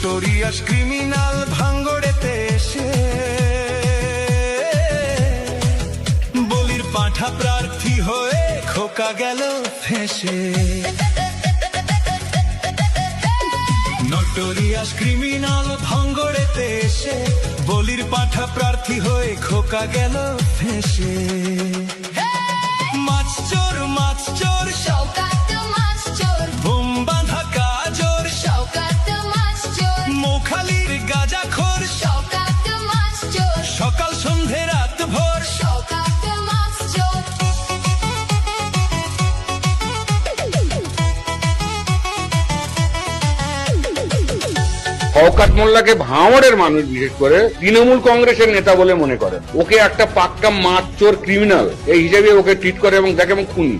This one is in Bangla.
নোটোরিয়াস ক্রিমিনাল ভাঙ্গড়েতে এসে বলির পাঁঠা প্রার্থী হয়ে খোকা গেল ফেঁসে। নোটোরিয়াস ক্রিমিনাল ভাঙ্গড়েতে এসে বলির পাঁঠা প্রার্থী হয়ে খোকা গেল ফেঁসে। মাছ চোর শওকত মাছ চোর, বুম বাঁধা কাজর শওকত মাছ চোর, মোখালির গাঁজাখোর শওকত মাছ চোর, সকাল সন্ধে রাত ভোর শওকত মাছ চোর। শওকত মোল্লাকে ভাঙড়ের মানুষ বিশেষ করে তৃণমূল কংগ্রেসের নেতা বলে মনে করেন। ওকে একটা পাক্কা মাছ চোর ক্রিমিনাল এই হিসেবে ওকে ট্রিট করে এবং দেখে এবং খুনি।